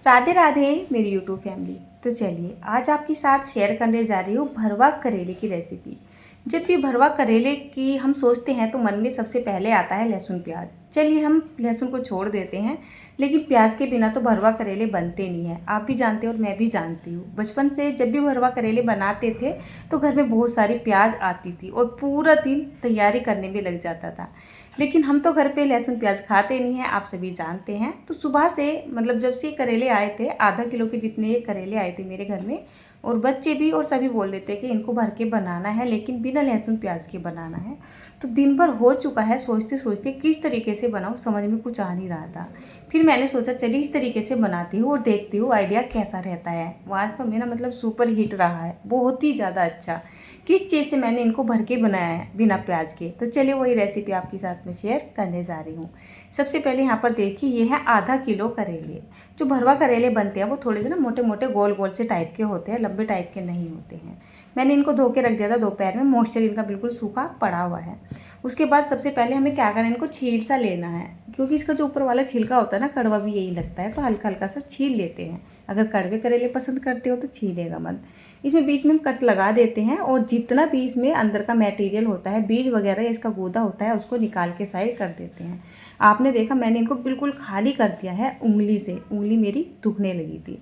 राधे राधे मेरी YouTube family. तो चलिए आज आपके साथ शेयर करने जा रही हूँ भरवा करेले की रेसिपी। जब भी भरवा करेले की हम सोचते हैं तो मन में सबसे पहले आता है लहसुन प्याज। चलिए हम लहसुन को छोड़ देते हैं, लेकिन प्याज के बिना तो भरवा करेले बनते नहीं हैं। आप भी जानते हो और मैं भी जानती हूँ। बचपन से जब भी भरवा करेले बनाते थे तो घर में बहुत सारी प्याज आती थी और पूरा दिन तैयारी करने में लग जाता था। लेकिन हम तो घर पे लहसुन प्याज खाते नहीं हैं, आप सभी जानते हैं। तो सुबह से मतलब जब से करेले आए थे, आधा किलो के जितने ये करेले आए थे मेरे घर में, और बच्चे भी और सभी बोल रहे थे कि इनको भर के बनाना है, लेकिन बिना लहसुन प्याज के बनाना है। तो दिन भर हो चुका है सोचते सोचते किस तरीके से बनाऊँ, समझ में कुछ आ नहीं रहा था। फिर मैंने सोचा चलिए इस तरीके से बनाती हूँ और देखती हूँ आइडिया कैसा रहता है। वास्तव में ना मतलब सुपर हिट रहा है, बहुत ही ज़्यादा अच्छा। किस चीज़ से मैंने इनको भर के बनाया है बिना प्याज के, तो चलिए वही रेसिपी आपके साथ में शेयर करने जा रही हूँ। सबसे पहले यहाँ पर देखिए ये है आधा किलो करेले। जो भरवा करेले बनते हैं वो थोड़े से ना मोटे मोटे गोल गोल से टाइप के होते हैं, लंबे टाइप के नहीं होते हैं। मैंने इनको धो के रख दिया था दोपहर में, मॉइस्चर इनका बिल्कुल सूखा पड़ा हुआ है। उसके बाद सबसे पहले हमें क्या करना है, इनको छील सा लेना है, क्योंकि इसका जो ऊपर वाला छिलका होता है ना, कड़वा भी यही लगता है, तो हल्का हल्का सा छील लेते हैं। अगर कड़वे करेले पसंद करते हो तो छीलेगा मत। इसमें बीच में हम कट लगा देते हैं और जितना बीच में अंदर का मटेरियल होता है, बीज वगैरह इसका गूदा होता है, उसको निकाल के साइड कर देते हैं। आपने देखा मैंने इनको बिल्कुल खाली कर दिया है उंगली से, उंगली मेरी दुखने लगी थी।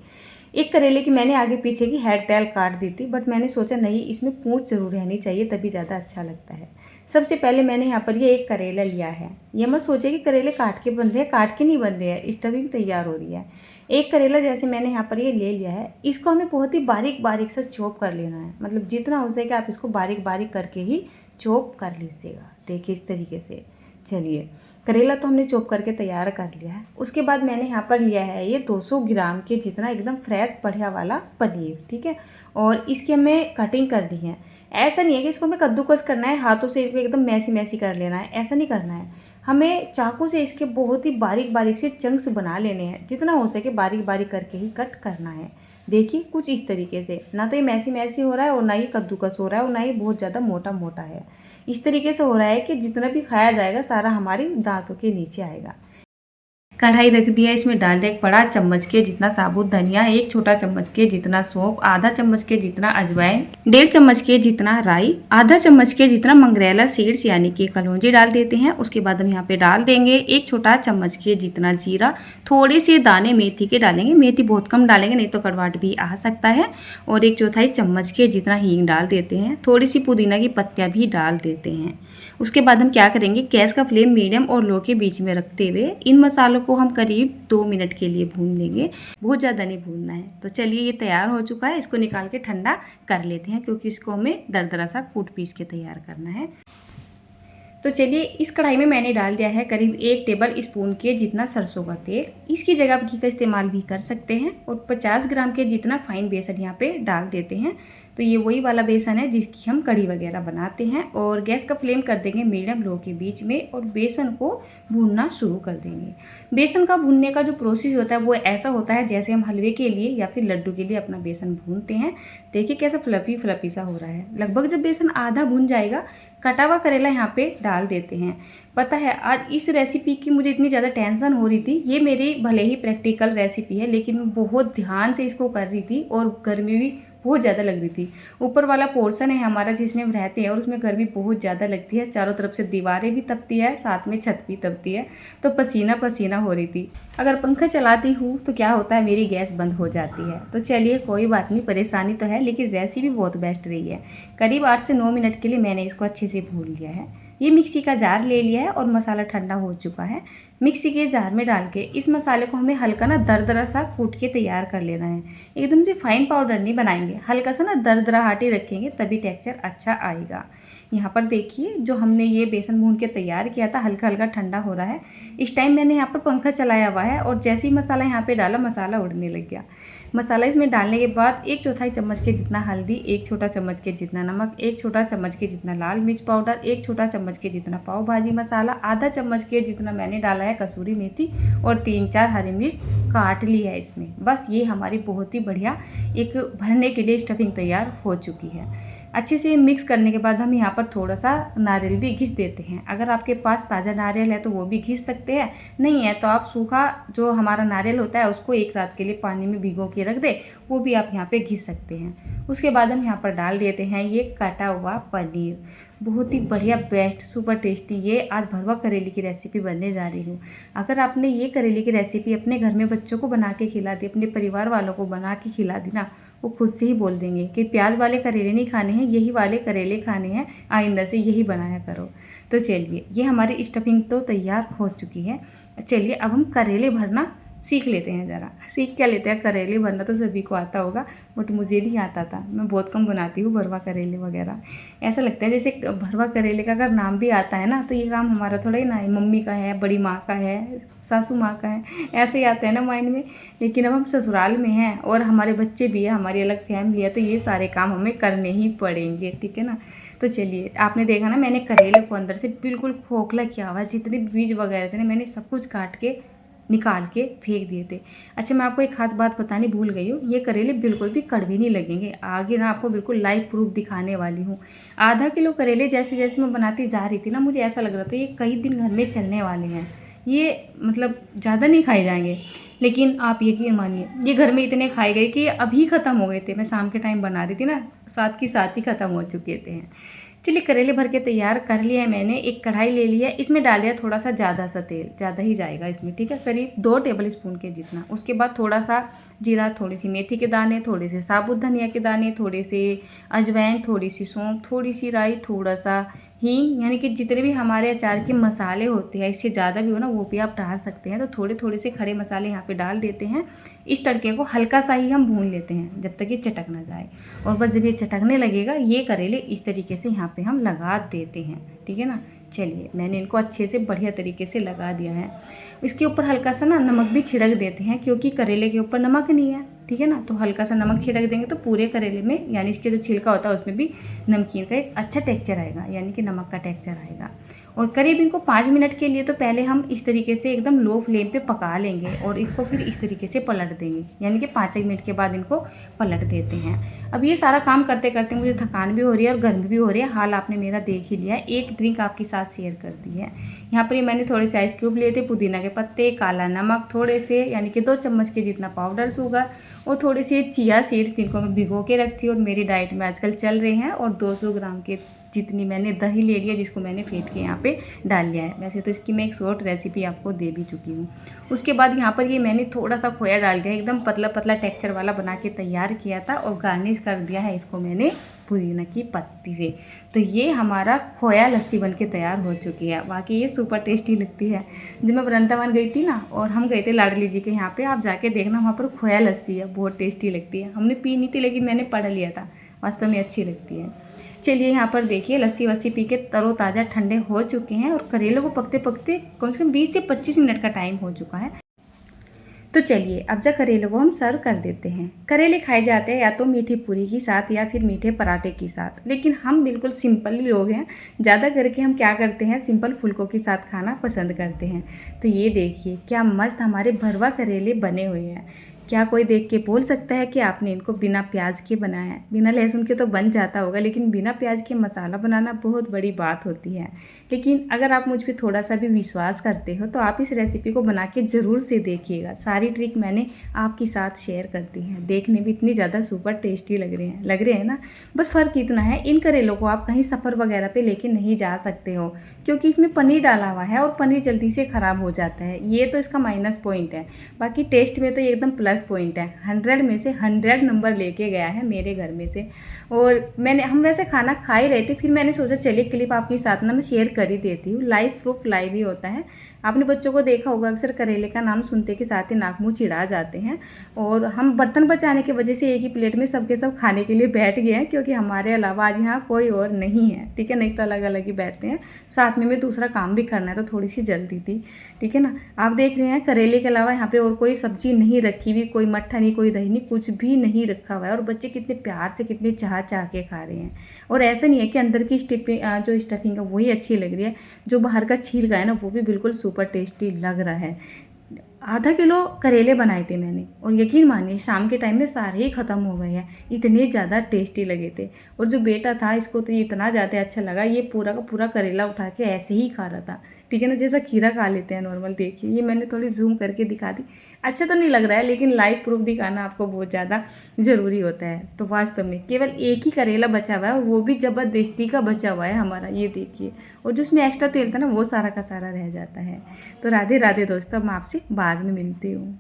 एक करेले की मैंने आगे पीछे की हेड टेल काट दी थी, बट मैंने सोचा नहीं इसमें पूंछ जरूर रहनी चाहिए, तभी ज़्यादा अच्छा लगता है। सबसे पहले मैंने यहाँ पर ये एक करेला लिया है। ये मत सोचे कि करेले काट के बन रहे हैं, काट के नहीं बन रहे हैं, स्टफिंग तैयार हो रही है। एक करेला जैसे मैंने यहाँ पर ये ले लिया है, इसको हमें बहुत ही बारीक बारीक से चॉप कर लेना है। मतलब जितना हो सके आप इसको बारीक बारीक करके ही चॉप कर लीजिएगा। देखिए इस तरीके से। चलिए करेला तो हमने चॉप करके तैयार कर लिया है। उसके बाद मैंने यहाँ पर लिया है ये 200 ग्राम के जितना एकदम फ्रेश बढ़िया वाला पनीर, ठीक है। और इसकी हमें कटिंग करनी है। ऐसा नहीं है कि इसको हमें कद्दूकस करना है, हाथों से इसको एकदम मैसी मैसी कर लेना है, ऐसा नहीं करना है। हमें चाकू से इसके बहुत ही बारीक बारीक से चंक्स बना लेने हैं, जितना हो सके बारीक बारीक करके ही कट करना है। देखिए कुछ इस तरीके से, ना तो ये मैसी मैसी हो रहा है और ना ही कद्दूकस हो रहा है और ना ही बहुत ज़्यादा मोटा मोटा है। इस तरीके से हो रहा है कि जितना भी खाया जाएगा सारा हमारे दांतों के नीचे आएगा। कढ़ाई रख दिया, इसमें डाल दिया एक बड़ा चम्मच के जितना साबुत धनिया, एक छोटा चम्मच के जितना सौंफ, आधा चम्मच के जितना अजवाइन, 1.5 चम्मच के जितना राई, आधा चम्मच के जितना मंगरेला सीड्स यानी कि कलौंजी डाल देते हैं। उसके बाद हम यहाँ पे डाल देंगे एक छोटा चम्मच के जितना जीरा, थोड़े से दाने मेथी के डालेंगे, मेथी बहुत कम डालेंगे नहीं तो कड़वाहट भी आ सकता है, और 1/4 चम्मच के जितना हींग डाल देते हैं, थोड़ी सी पुदीना की पत्तियाँ भी डाल देते हैं। उसके बाद हम क्या करेंगे, गैस का फ्लेम मीडियम और लो के बीच में रखते हुए इन मसालों को हम करीब 2 मिनट के लिए भून लेंगे, बहुत ज़्यादा नहीं भूनना है। तो चलिए ये तैयार हो चुका है, इसको निकाल के ठंडा कर लेते हैं, क्योंकि इसको हमें दरदरा सा कूट पीस के तैयार करना है। तो चलिए इस कढ़ाई में मैंने डाल दिया है करीब 1 टेबल स्पून के जितना सरसों का तेल। इसकी जगह आप घी का इस्तेमाल भी कर सकते हैं। और 50 ग्राम के जितना फाइन बेसन यहाँ पे डाल देते हैं। तो ये वही वाला बेसन है जिसकी हम कढ़ी वगैरह बनाते हैं। और गैस का फ्लेम कर देंगे मीडियम लो के बीच में और बेसन को भूनना शुरू कर देंगे। बेसन का भूनने का जो प्रोसेस होता है वो ऐसा होता है जैसे हम हलवे के लिए या फिर लड्डू के लिए अपना बेसन भूनते हैं। देखिए कैसा फ्लफी फ्लफी सा हो रहा है। लगभग जब बेसन आधा भून जाएगा, कटा हुआ करेला यहाँ पे डाल देते हैं। पता है आज इस रेसिपी की मुझे इतनी ज़्यादा टेंशन हो रही थी। ये मेरी भले ही प्रैक्टिकल रेसिपी है, लेकिन मैं बहुत ध्यान से इसको कर रही थी और गर्मी भी बहुत ज़्यादा लग रही थी। ऊपर वाला पोर्शन है हमारा जिसमें हम रहते हैं और उसमें गर्मी बहुत ज़्यादा लगती है। चारों तरफ से दीवारें भी तपती है, साथ में छत भी तपती है, तो पसीना पसीना हो रही थी। अगर पंखा चलाती हूँ तो क्या होता है, मेरी गैस बंद हो जाती है। तो चलिए कोई बात नहीं, परेशानी तो है, लेकिन रेसिपी बहुत बेस्ट रही है। करीब 8 से 9 मिनट के लिए मैंने इसको अच्छे से भून लिया है। ये मिक्सी का जार ले लिया है और मसाला ठंडा हो चुका है। मिक्सी के जार में डाल के इस मसाले को हमें हल्का ना दरदरा सा कूट के तैयार कर लेना है। एकदम से फाइन पाउडर नहीं बनाएंगे, हल्का सा ना दरदराहटी रखेंगे, तभी टेक्सचर अच्छा आएगा। यहाँ पर देखिए जो हमने ये बेसन भून के तैयार किया था हल्का हल्का ठंडा हो रहा है। इस टाइम मैंने यहाँ पर पंखा चलाया हुआ है और जैसे ही मसाला यहाँ पे डाला मसाला उड़ने लग गया। मसाला इसमें डालने के बाद 1/4 चम्मच के जितना हल्दी, 1 छोटा चम्मच के जितना नमक, 1 छोटा चम्मच के जितना लाल मिर्च पाउडर, 1 छोटा चम्मच के जितना पाव भाजी मसाला, आधा चम्मच के जितना मैंने डाला है कसूरी मेथी और 3-4 हरी मिर्च काट ली है इसमें। बस ये हमारी बहुत ही बढ़िया एक भरने के लिए स्टफिंग तैयार हो चुकी है। अच्छे से मिक्स करने के बाद हम यहाँ पर थोड़ा सा नारियल भी घिस देते हैं। अगर आपके पास ताज़ा नारियल है तो वो भी घिस सकते हैं, नहीं है तो आप सूखा जो हमारा नारियल होता है उसको एक रात के लिए पानी में भिगो के रख दे, वो भी आप यहाँ पे घिस सकते हैं। उसके बाद हम यहाँ पर डाल देते हैं ये काटा हुआ पनीर। बहुत ही बढ़िया, बेस्ट, सुपर टेस्टी ये आज भरवा करेले की रेसिपी बनने जा रही हूँ। अगर आपने ये करेले की रेसिपी अपने घर में बच्चों को बना के खिला दी, अपने परिवार वालों को बना के खिला दी ना, वो खुद से ही बोल देंगे कि प्याज वाले करेले नहीं खाने हैं, यही वाले करेले खाने हैं, आइंदा से यही बनाया करो। तो चलिए, ये हमारी स्टफिंग तो तैयार हो चुकी है। चलिए अब हम करेले भरना सीख लेते हैं। ज़रा सीख क्या लेते हैं, करेले भरना तो सभी को आता होगा, बट मुझे नहीं आता था। मैं बहुत कम बनाती हूँ भरवा करेले वगैरह। ऐसा लगता है जैसे भरवा करेले का अगर नाम भी आता है ना तो ये काम हमारा थोड़ा ही ना है, मम्मी का है, बड़ी माँ का है, सासू माँ का है, ऐसे ही आता है ना माइंड में। लेकिन अब हम ससुराल में हैं और हमारे बच्चे भी है, हमारी अलग फैमिली है, तो ये सारे काम हमें करने ही पड़ेंगे, ठीक है ना। तो चलिए, आपने देखा ना मैंने करेले को अंदर से बिल्कुल खोखला किया हुआ है, जितने बीज वगैरह थे ना मैंने सब कुछ काट के निकाल के फेंक दिए थे। अच्छा, मैं आपको एक खास बात बतानी भूल गई हूँ, ये करेले बिल्कुल भी कड़वे नहीं लगेंगे। आगे ना आपको बिल्कुल लाइव प्रूफ दिखाने वाली हूँ। आधा किलो करेले जैसे जैसे मैं बनाती जा रही थी ना, मुझे ऐसा लग रहा था ये कई दिन घर में चलने वाले हैं, ये मतलब ज़्यादा नहीं खाए जाएंगे। लेकिन आप यकीन मानिए, ये घर में इतने खाए गए कि अभी ख़त्म हो गए थे। मैं शाम के टाइम बना रही थी ना, साथ की साथ ही ख़त्म हो चुके थे। चलिए, करेले भर के तैयार कर लिया है मैंने। एक कढ़ाई ले लिया, इसमें डाल दिया थोड़ा सा ज़्यादा सा तेल, ज़्यादा ही जाएगा इसमें, ठीक है, करीब 2 टेबल स्पून के जितना। उसके बाद थोड़ा सा जीरा, थोड़ी सी मेथी के दाने, थोड़े से साबुत धनिया के दाने, थोड़े से अजवाइन, थोड़ी सी सौंफ, थोड़ी सी राई, थोड़ा सा हींग, यानी कि जितने भी हमारे अचार के मसाले होते हैं, इससे ज़्यादा भी हो ना वो भी आप डाल सकते हैं। तो थोड़े थोड़े से खड़े मसाले यहाँ पे डाल देते हैं। इस तड़के को हल्का सा ही हम भून लेते हैं जब तक ये चटक ना जाए। और बस जब ये चटकने लगेगा, ये करेले इस तरीके से यहाँ पे हम लगा देते हैं, ठीक है ना। चलिए, मैंने इनको अच्छे से बढ़िया तरीके से लगा दिया है। इसके ऊपर हल्का सा ना नमक भी छिड़क देते हैं, क्योंकि करेले के ऊपर नमक नहीं है, ठीक है ना। तो हल्का सा नमक छिड़क देंगे तो पूरे करेले में, यानी इसके जो छिलका होता है उसमें भी नमकीन का एक अच्छा टेक्सचर आएगा, यानी कि नमक का टेक्सचर आएगा। और करीब इनको 5 मिनट के लिए तो पहले हम इस तरीके से एकदम लो फ्लेम पे पका लेंगे और इसको फिर इस तरीके से पलट देंगे, यानी कि 5 मिनट के बाद इनको पलट देते हैं। अब ये सारा काम करते करते मुझे थकान भी हो रही है और गर्मी भी हो रही है। हाल आपने मेरा देख ही लिया है। एक ड्रिंक आपके साथ शेयर कर दी है। यहाँ पर मैंने थोड़े से आइस क्यूब लिए थे, पुदीना के पत्ते, काला नमक थोड़े से, यानी कि 2 चम्मच के जितना पाउडर शुगर, और थोड़े से चिया सीड्स जिनको मैं भिगो के रखती हूँ और मेरी डाइट में आजकल चल रहे हैं, और 200 ग्राम के जितनी मैंने दही ले लिया, जिसको मैंने फेंट के यहाँ पे डाल लिया है। वैसे तो इसकी मैं एक शॉर्ट रेसिपी आपको दे भी चुकी हूँ। उसके बाद यहाँ पर ये मैंने थोड़ा सा खोया डाल दिया, एकदम पतला पतला टेक्सचर वाला बना के तैयार किया था, और गार्निश कर दिया है इसको मैंने पुदीना की पत्ती से। तो ये हमारा खोया लस्सी बन के तैयार हो चुकी है। बाकी ये सुपर टेस्टी लगती है। जब मैं वृंदावन गई थी ना, और हम गए थे लाडली जी के यहाँ पे, आप जाके देखना, वहाँ पर खोया लस्सी है, बहुत टेस्टी लगती है। हमने पी नहीं थी लेकिन मैंने पढ़ लिया था, वास्तव में अच्छी लगती है। चलिए, यहाँ पर देखिए लस्सी वस्सी पी के तरोताज़ा ठंडे हो चुके हैं, और करेले को पकते पकते कम से कम 20 से 25 मिनट का टाइम हो चुका है। तो चलिए, अब जा करेले को हम सर्व कर देते हैं। करेले खाए जाते हैं या तो मीठी पूरी के साथ या फिर मीठे पराठे के साथ, लेकिन हम बिल्कुल सिंपल लोग हैं। ज़्यादा करके हम क्या करते हैं, सिंपल फुल्कों के साथ खाना पसंद करते हैं। तो ये देखिए क्या मस्त हमारे भरवा करेले बने हुए हैं। क्या कोई देख के बोल सकता है कि आपने इनको बिना प्याज के बनाया है? बिना लहसुन के तो बन जाता होगा, लेकिन बिना प्याज के मसाला बनाना बहुत बड़ी बात होती है। लेकिन अगर आप मुझ पर थोड़ा सा भी विश्वास करते हो तो आप इस रेसिपी को बना के ज़रूर से देखिएगा। सारी ट्रिक मैंने आपके साथ शेयर कर दी है। देखने भी इतनी ज़्यादा सुपर टेस्टी लग रहे हैं ना। बस फ़र्क इतना है, इन करेलों को आप कहीं सफ़र वगैरह पे लेके नहीं जा सकते हो, क्योंकि इसमें पनीर डाला हुआ है और पनीर जल्दी से ख़राब हो जाता है। ये तो इसका माइनस पॉइंट है। बाकी टेस्ट में तो ये एकदम प्लस पॉइंट है। 100 में से 100 नंबर लेके गया है मेरे घर में से। और हम वैसे खाना खा ही रहे थे, फिर मैंने सोचा चलिए क्लिप आपके साथ ना मैं शेयर कर ही देती हूँ। लाइव प्रूफ लाइव ही होता है। आपने बच्चों को देखा होगा, अक्सर करेले का नाम सुनते के साथ ही नाक मुँह चिढ़ा जाते हैं, और हम बर्तन बचाने की वजह से एक ही प्लेट में सबके सब खाने के लिए बैठ गए हैं, क्योंकि हमारे अलावा आज यहाँ कोई और नहीं है, ठीक है। नहीं तो अलग अलग ही बैठते हैं। साथ में दूसरा काम भी करना है, तो थोड़ी सी जल्दी थी, ठीक है ना। आप देख रहे हैं करेले के अलावा यहाँ पे और कोई सब्जी नहीं रखी हुई, कोई मट्ठा नहीं, कोई दही नहीं, कुछ भी नहीं रखा हुआ है। और बच्चे कितने प्यार से, कितने चाह चाह के खा रहे हैं। और ऐसा नहीं है कि अंदर की जो स्टफिंग है वही अच्छी लग रही है, जो बाहर का छील का है ना वो भी बिल्कुल सुपर टेस्टी लग रहा है। आधा किलो करेले बनाए थे मैंने, और यकीन मानिए शाम के टाइम में सारे ही ख़त्म हो गए हैं, इतने ज़्यादा टेस्टी लगे थे। और जो बेटा था इसको तो ये इतना ज़्यादा अच्छा लगा, ये पूरा का पूरा करेला उठा के ऐसे ही खा रहा था। ठीक है ना, जैसा खीरा खा लेते हैं नॉर्मल। देखिए ये मैंने थोड़ी जूम करके दिखा दी, अच्छा तो नहीं लग रहा है, लेकिन लाइव प्रूफ दिखाना आपको बहुत ज़्यादा ज़रूरी होता है। तो वास्तव में केवल एक ही करेला बचा हुआ है, और वो भी ज़बरदस्ती का बचा हुआ है हमारा, ये देखिए। और जो उसमें एक्स्ट्रा तेल था ना वो सारा का सारा रह जाता है। तो राधे राधे दोस्तों, मैं आपसे बाद में मिलती हूँ।